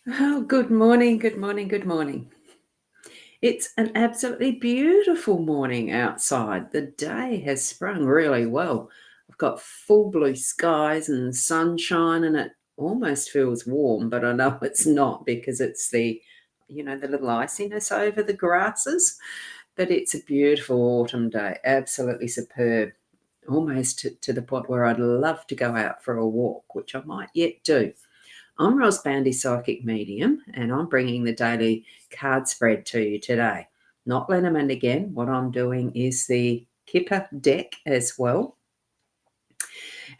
Oh, good morning, good morning, good morning. It's an absolutely beautiful morning outside. The day has sprung really well. I've got full blue skies and sunshine, and it almost feels warm, but I know it's not because it's the little iciness over the grasses. But it's a beautiful autumn day, absolutely superb, almost to the point where I'd love to go out for a walk, which I might yet do. I'm Boundy, Psychic Medium, and I'm bringing the daily card spread to you today. Not Lenormand again. What I'm doing is the Kipper deck as well.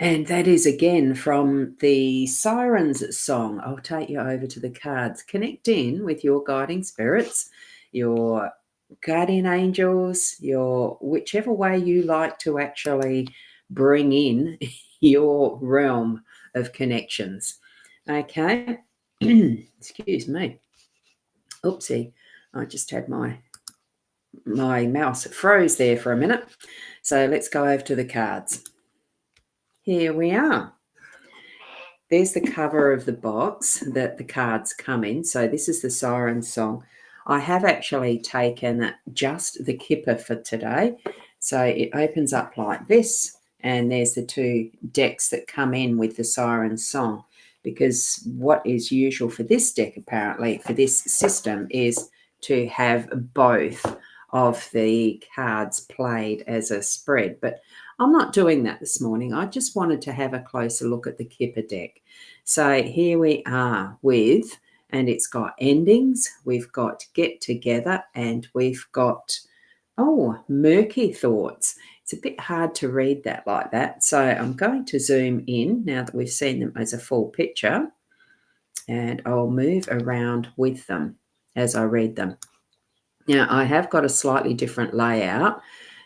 And that is again from the Sirens song. I'll take you over to the cards. Connect in with your guiding spirits, your guardian angels, your whichever way you like to actually bring in your realm of connections. Okay. Excuse me. Oopsie. I just had my mouse froze there for a minute. So let's go over to the cards. Here we are. There's the cover of the box that the cards come in. So this is the Siren song. I have actually taken just the kipper for today. So it opens up like this, and there's the two decks that come in with the Siren song. Because what is usual for this deck, apparently, for this system, is to have both of the cards played as a spread. But I'm not doing that this morning. I just wanted to have a closer look at the Kipper deck. So here we are with, and it's got endings, we've got get together, and we've got, murky thoughts. It's a bit hard to read that like that. So I'm going to zoom in now that we've seen them as a full picture, and I'll move around with them as I read them. Now, I have got a slightly different layout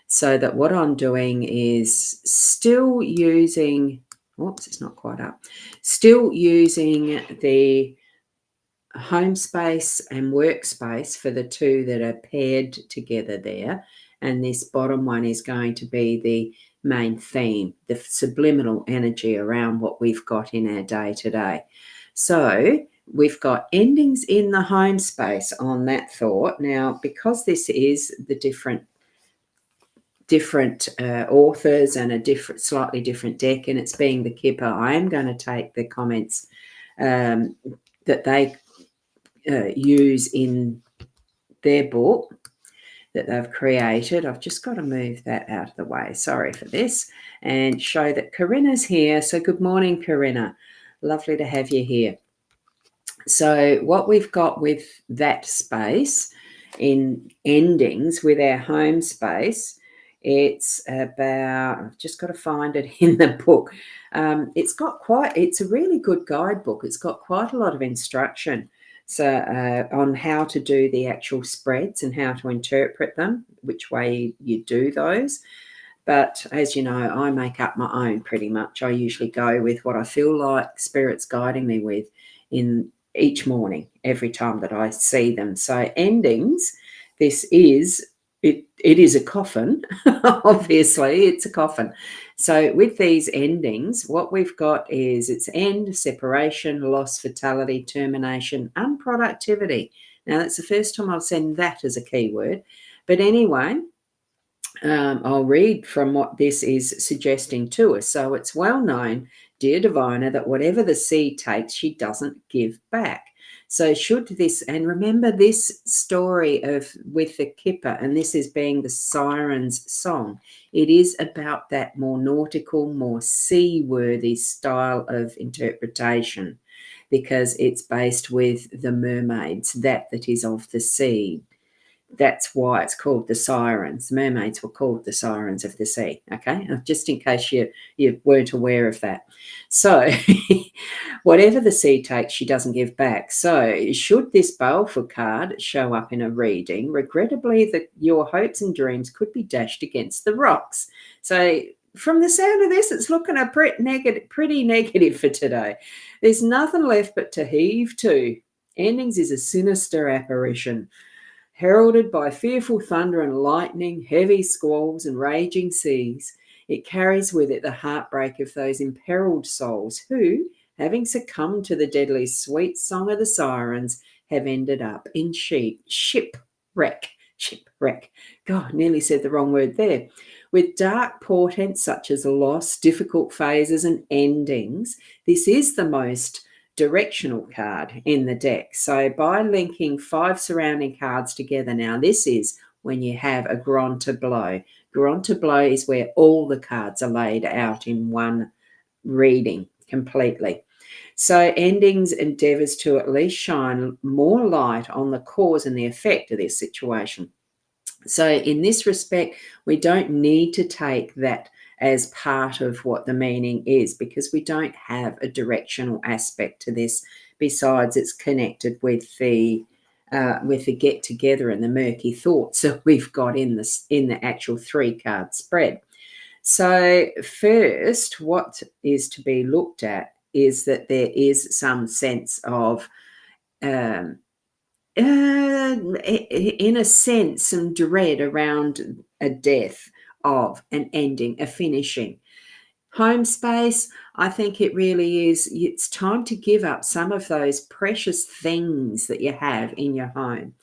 so that what I'm doing is still using, it's not quite up, still using the home space and workspace for the two that are paired together there. And this bottom one is going to be the main theme, the subliminal energy around what we've got in our day today. So we've got endings in the home space on that thought. Now, because this is the different authors and a slightly different deck, and it's being the Kipper, I am going to take the comments that they use in their book that they've created. I've just got to move that out of the way. Sorry for this. And show that Corinna's here. So good morning, Corinna. Lovely to have you here. So what we've got with that space in endings with our home space, it's about, I've just got to find it in the book. It's a really good guidebook. It's got quite a lot of instruction on how to do the actual spreads and how to interpret them, which way you do those. But as you know, I make up my own pretty much. I usually go with what I feel like Spirit's guiding me with in each morning, every time that I see them. So endings, this is, it is a coffin. Obviously, it's a coffin. So with these endings, what we've got is it's end, separation, loss, fatality, termination, unproductivity. Now, that's the first time I've seen that as a keyword. But anyway, I'll read from what this is suggesting to us. So it's well known, dear diviner, that whatever the sea takes, she doesn't give back. So should this, and remember this story with the Kipper, and this is being the Siren's song, it is about that more nautical, more seaworthy style of interpretation, because it's based with the mermaids, that is of the sea. That's why it's called the Sirens. The mermaids were called the Sirens of the Sea. Okay, just in case you weren't aware of that. So, whatever the sea takes, she doesn't give back. So, should this baleful card show up in a reading, regrettably, your hopes and dreams could be dashed against the rocks. So, from the sound of this, it's looking pretty negative for today. There's nothing left but to heave to. Endings is a sinister apparition, heralded by fearful thunder and lightning, heavy squalls and raging seas. It carries with it the heartbreak of those imperiled souls who, having succumbed to the deadly sweet song of the sirens, have ended up in shipwreck. Shipwreck. God, nearly said the wrong word there. With dark portents such as loss, difficult phases, and endings, this is the most directional card in the deck. So by linking 5 surrounding cards together now, this is when you have a grand tableau. Grand tableau is where all the cards are laid out in one reading completely. So endings endeavours to at least shine more light on the cause and the effect of this situation. So in this respect, we don't need to take that as part of what the meaning is, because we don't have a directional aspect to this besides it's connected with the get together and the murky thoughts that we've got in the actual 3-card spread. So first, what is to be looked at is that there is some sense of in a sense, some dread around a death of an ending, a finishing. Home space, I think it really is. It's time to give up some of those precious things that you have in your home.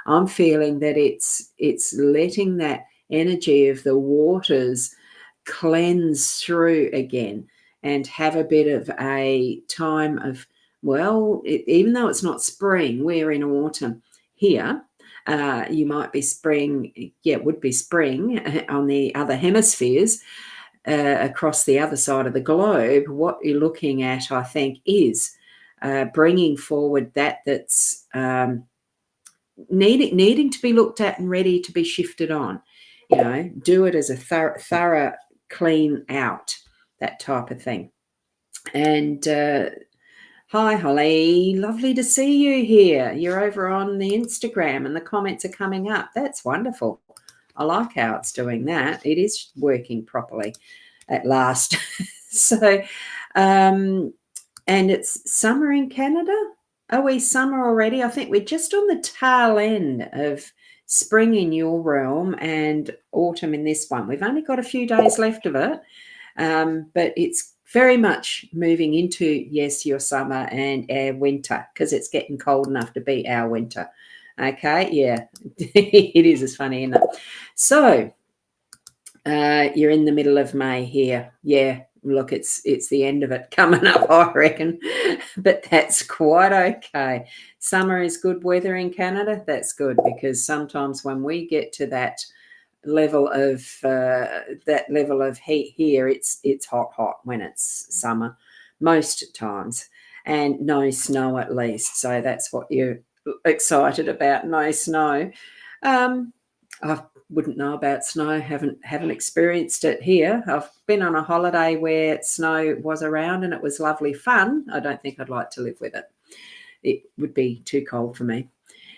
I'm feeling that it's letting that energy of the waters cleanse through again and have a bit of a time of, well, even though it's not spring, we're in autumn here. You might be spring, it would be spring on the other hemispheres. Across the other side of the globe, what you're looking at, I think, is bringing forward that's needing to be looked at and ready to be shifted on. Do it as a thorough clean out, that type of thing. And hi, Holly. Lovely to see you here. You're over on the Instagram and the comments are coming up. That's wonderful. I like how it's doing that. It is working properly at last. So, and it's summer in Canada. Are we summer already? I think we're just on the tail end of spring in your realm and autumn in this one. We've only got a few days left of it, but it's very much moving into, yes, your summer and our winter, because it's getting cold enough to be our winter. Okay, yeah, it is as funny, isn't it? So you're in the middle of May here. Yeah, look, it's the end of it coming up, I reckon, but that's quite okay. Summer is good weather in Canada. That's good, because sometimes when we get to that level of heat here, it's hot when it's summer most times, and no snow at least. So that's what you're excited about, no snow. I wouldn't know about snow, haven't experienced it here. I've been on a holiday where snow was around and it was lovely fun. I don't think I'd like to live with it. It would be too cold for me.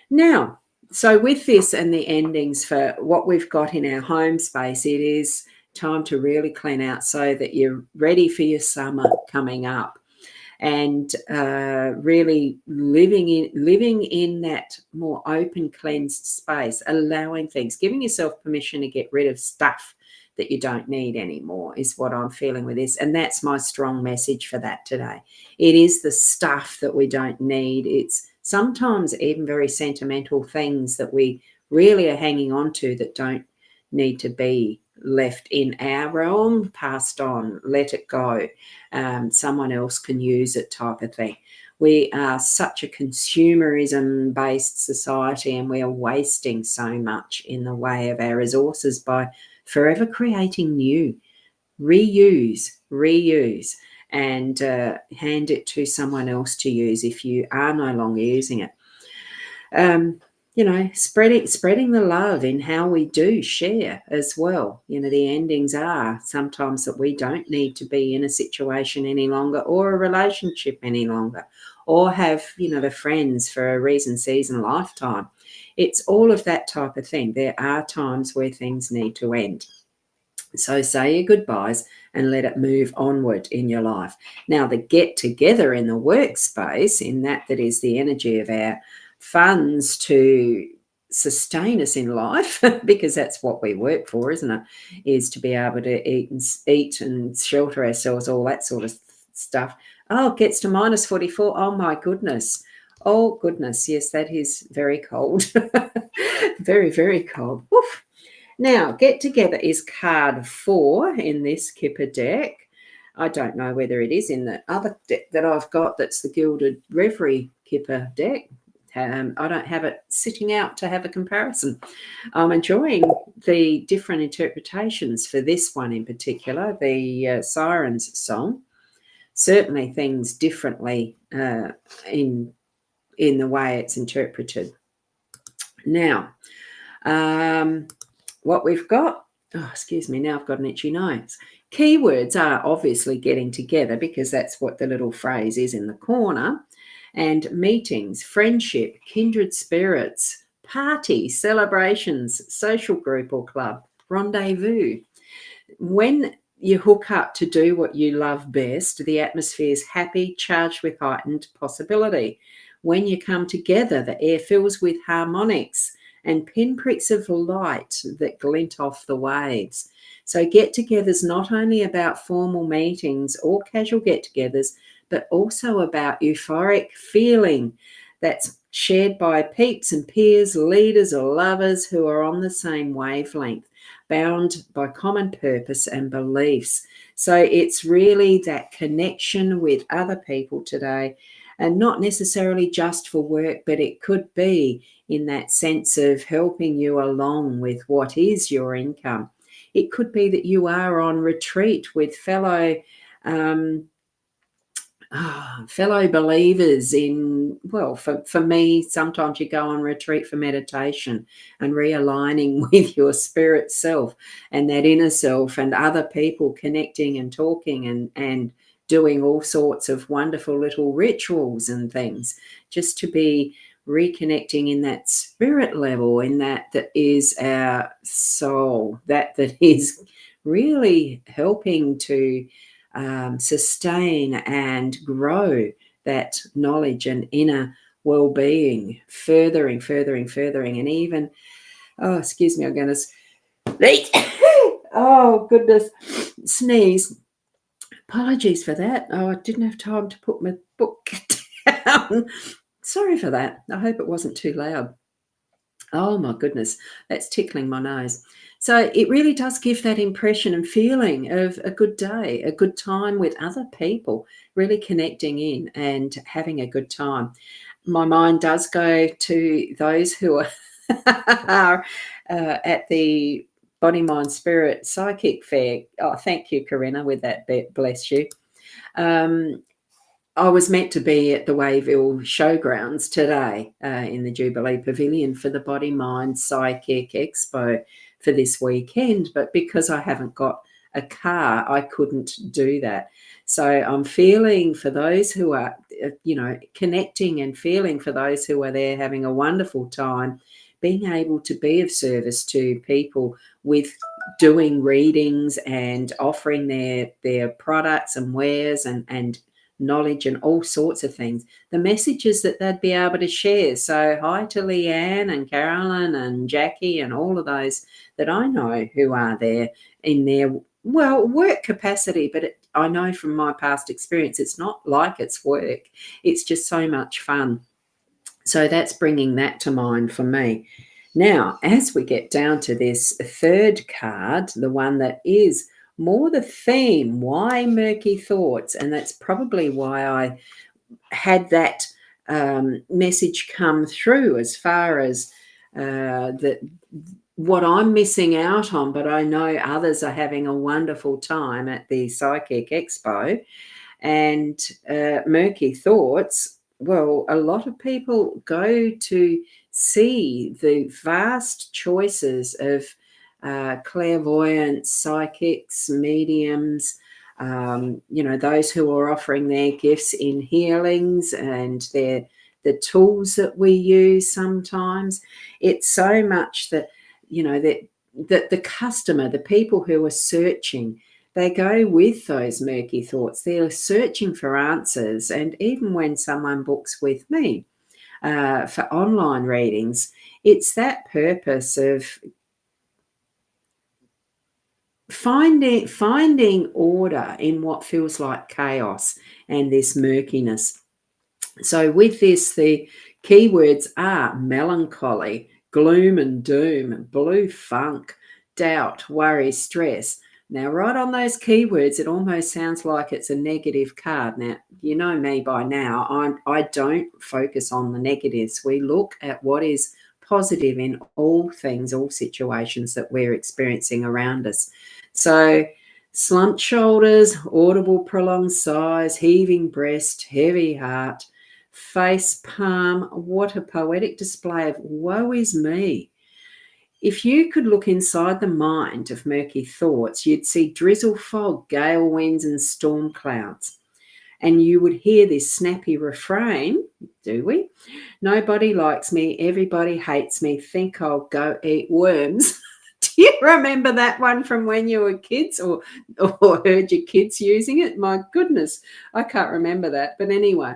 Now, so with this and the endings for what we've got in our home space, it is time to really clean out so that you're ready for your summer coming up, and really living in that more open, cleansed space, allowing things, giving yourself permission to get rid of stuff that you don't need anymore is what I'm feeling with this. And that's my strong message for that today. It is the stuff that we don't need. It's sometimes even very sentimental things that we really are hanging on to that don't need to be left in our realm, passed on, let it go. Someone else can use it, type of thing. We are such a consumerism-based society, and we are wasting so much in the way of our resources by forever creating new. Reuse, and hand it to someone else to use if you are no longer using it. Spreading the love in how we do share as well. The endings are sometimes that we don't need to be in a situation any longer, or a relationship any longer, or have, the friends for a reason, season, lifetime. It's all of that type of thing. There are times where things need to end. So say your goodbyes and let it move onward in your life. Now, the get together in the workspace, in that is the energy of our funds to sustain us in life, because that's what we work for, isn't it? Is to be able to eat and shelter ourselves, all that sort of stuff. Oh, it gets to minus 44. Oh, my goodness. Oh, goodness. Yes, that is very cold. Very, very cold. Woof. Now, Get Together is card 4 in this Kipper deck. I don't know whether it is in the other deck that I've got that's the Gilded Reverie Kipper deck. I don't have it sitting out to have a comparison. I'm enjoying the different interpretations for this one in particular, the Sirens song. Certainly things differently in the way it's interpreted. Now, what we've got, oh, excuse me, now I've got an itchy nose. Keywords are obviously getting together because that's what the little phrase is in the corner. And meetings, friendship, kindred spirits, party, celebrations, social group or club, rendezvous. When you hook up to do what you love best, the atmosphere is happy, charged with heightened possibility. When you come together, the air fills with harmonics and pinpricks of light that glint off the waves. So get-togethers not only about formal meetings or casual get-togethers, but also about euphoric feeling that's shared by peeps and peers, leaders or lovers who are on the same wavelength, bound by common purpose and beliefs. So it's really that connection with other people today, and not necessarily just for work, but it could be in that sense of helping you along with what is your income. It could be that you are on retreat with fellow believers in, well, for me, sometimes you go on retreat for meditation and realigning with your spirit self and that inner self and other people connecting and talking and doing all sorts of wonderful little rituals and things just to be reconnecting in that spirit level, in that is our soul, that is really helping to sustain and grow that knowledge and inner well-being, furthering, and even, oh, excuse me, I'm going to oh, goodness, sneeze. Apologies for that. Oh, I didn't have time to put my book down. Sorry for that. I hope it wasn't too loud. Oh, my goodness, that's tickling my nose. So it really does give that impression and feeling of a good day, a good time with other people, really connecting in and having a good time. My mind does go to those who are at the Body, Mind, Spirit Psychic Fair. Oh, thank you, Corinna, with that bit. Bless you. I was meant to be at the Wayville Showgrounds today in the Jubilee Pavilion for the Body, Mind, Psychic Expo for this weekend, but because I haven't got a car, I couldn't do that. So I'm feeling for those who are, connecting and feeling for those who are there having a wonderful time, being able to be of service to people with doing readings and offering their products and wares and knowledge and all sorts of things, the messages that they'd be able to share. So hi to Leanne and Carolyn and Jackie and all of those that I know who are there in their, well, work capacity, but I know from my past experience, it's not like it's work. It's just so much fun. So that's bringing that to mind for me. Now, as we get down to this third card, the one that is more the theme, why murky thoughts? And that's probably why I had that message come through as far as what I'm missing out on, but I know others are having a wonderful time at the Psychic Expo. And murky thoughts, well, a lot of people go to see the vast choices of clairvoyants, psychics, mediums, those who are offering their gifts in healings and the tools that we use sometimes. It's so much that, that the customer, the people who are searching, they go with those murky thoughts. They're searching for answers. And even when someone books with me for online readings, it's that purpose of finding order in what feels like chaos and this murkiness. So with this, the keywords are melancholy, gloom and doom, blue funk, doubt, worry, stress. Now, right on those keywords, it almost sounds like it's a negative card. Now, you know me by now, I don't focus on the negatives. We look at what is positive in all things, all situations that we're experiencing around us. So, slumped shoulders, audible prolonged sighs, heaving breast, heavy heart, face palm. What a poetic display of woe is me. If you could look inside the mind of murky thoughts, you'd see drizzle fog, gale winds, and storm clouds. And you would hear this snappy refrain, do we? Nobody likes me, everybody hates me, think I'll go eat worms. Do you remember that one from when you were kids or heard your kids using it? My goodness, I can't remember that. But anyway,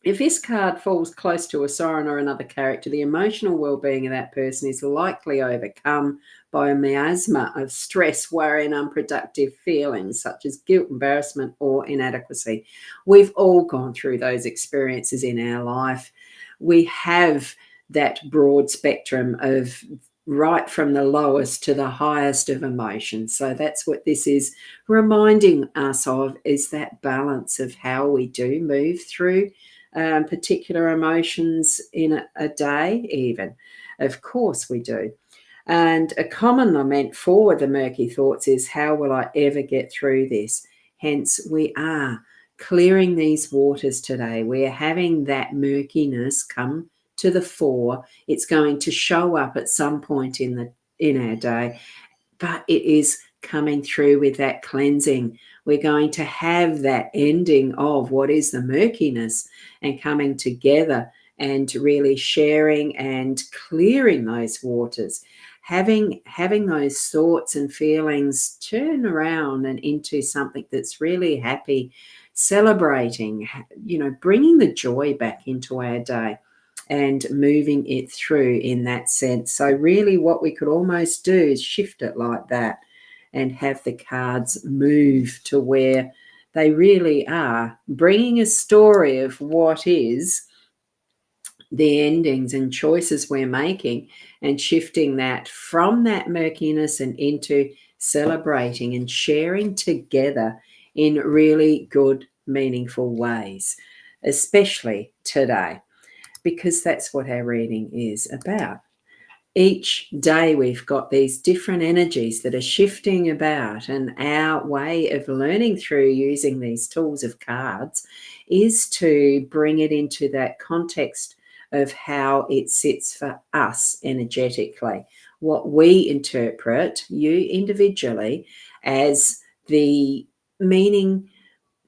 if this card falls close to a siren or another character, the emotional well-being of that person is likely overcome by a miasma of stress, worry, and unproductive feelings such as guilt, embarrassment, or inadequacy. We've all gone through those experiences in our life. We have that broad spectrum of right from the lowest to the highest of emotions. So that's what this is reminding us of, is that balance of how we do move through particular emotions in a day even. Of course we do. And a common lament for the murky thoughts is, how will I ever get through this? Hence, we are clearing these waters today. We're having that murkiness come to the fore. It's going to show up at some point in our day, but it is coming through with that cleansing. We're going to have that ending of what is the murkiness and coming together and really sharing and clearing those waters, having those thoughts and feelings turn around and into something that's really happy, celebrating, bringing the joy back into our day and moving it through in that sense. So really what we could almost do is shift it like that and have the cards move to where they really are bringing a story of what is the endings and choices we're making, and shifting that from that murkiness and into celebrating and sharing together in really good, meaningful ways, especially today, because that's what our reading is about. Each day we've got these different energies that are shifting about, and our way of learning through using these tools of cards is to bring it into that context of how it sits for us energetically, what we interpret, you individually, as the meaning,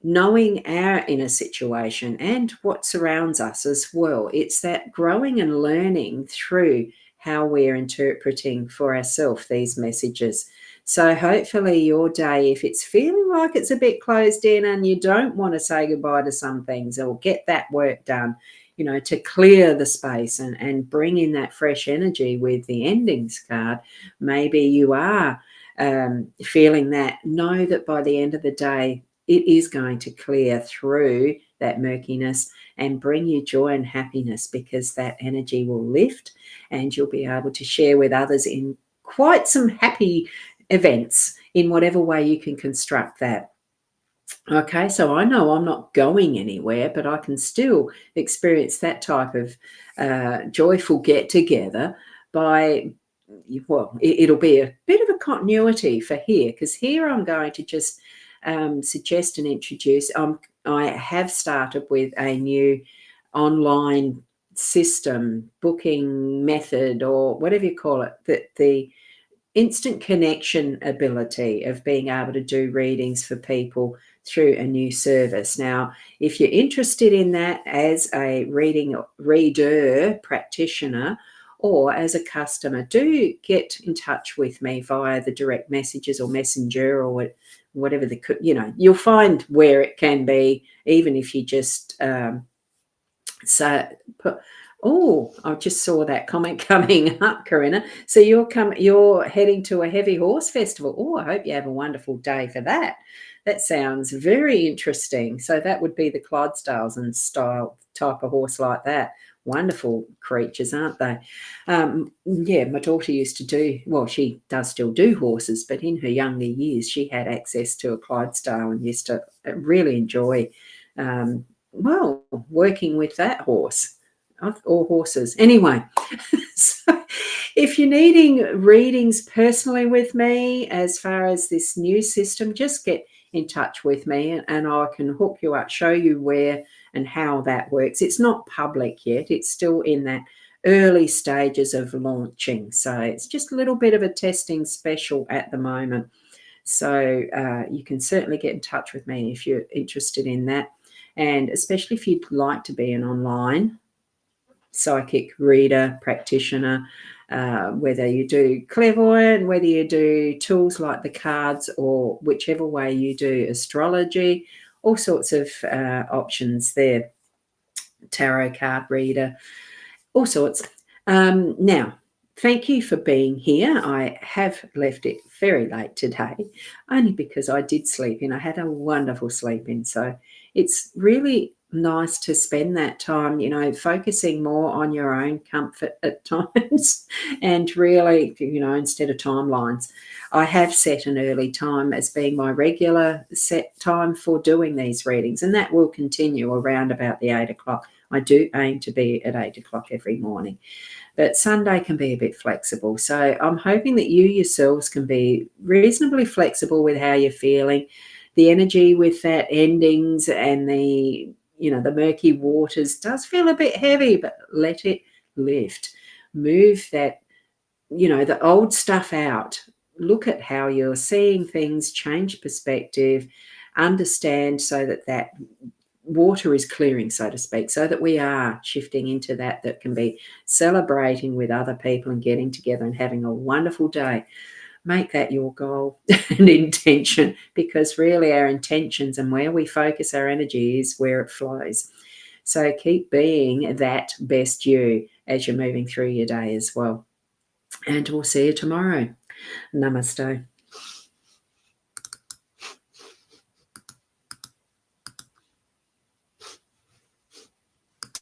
knowing our inner situation and what surrounds us as well. It's that growing and learning through how we're interpreting for ourselves these messages. So hopefully your day, if it's feeling like it's a bit closed in and you don't want to say goodbye to some things or get that work done, to clear the space and bring in that fresh energy with the endings card, maybe you are feeling that, know that by the end of the day, it is going to clear through that murkiness and bring you joy and happiness, because that energy will lift and you'll be able to share with others in quite some happy events in whatever way you can construct that. Okay, so I know I'm not going anywhere, but I can still experience that type of joyful get-together by, well, it'll be a bit of a continuity for here, because here I'm going to just suggest and introduce. I have started with a new online system, booking method, or whatever you call it, that the instant connection ability of being able to do readings for people through a new service. Now, if you're interested in that as a reader practitioner or as a customer, do get in touch with me via the direct messages or messenger or whatever you'll find where it can be, even if you just So put oh, I just saw that comment coming up, Corinna. So you're heading to a heavy horse festival. Oh, I hope you have a wonderful day for that. That sounds very interesting. So that would be the Clydesdales and style type of horse like that. Wonderful creatures, aren't they? Yeah, my daughter used to do, well, she does still do horses, but in her younger years, she had access to a Clydesdale and used to really enjoy well, working with that horse or horses. Anyway, so if you're needing readings personally with me as far as this new system, just get in touch with me and I can hook you up, show you where and how that works. It's not public yet, it's still in that early stages of launching. So it's just a little bit of a testing special at the moment. So you can certainly get in touch with me if you're interested in that. And especially if you'd like to be an online psychic reader, practitioner, whether you do clairvoyant, whether you do tools like the cards, or whichever way you do astrology, all sorts of options there. Tarot card reader, all sorts. Now, thank you for being here. I have left it very late today, only because I did sleep in. I had a wonderful sleep in. So it's really nice to spend that time, focusing more on your own comfort at times and really, instead of timelines. I have set an early time as being my regular set time for doing these readings, and that will continue around about the 8 o'clock. I do aim to be at 8 o'clock every morning, but Sunday can be a bit flexible. So I'm hoping that you yourselves can be reasonably flexible with how you're feeling. The energy with that endings and the murky waters does feel a bit heavy, but let it lift. Move that, the old stuff out. Look at how you're seeing things, change perspective, understand so that water is clearing, so to speak, so that we are shifting into that can be celebrating with other people and getting together and having a wonderful day. Make that your goal and intention, because really our intentions and where we focus our energy is where it flows. So keep being that best you as you're moving through your day as well. And we'll see you tomorrow. Namaste.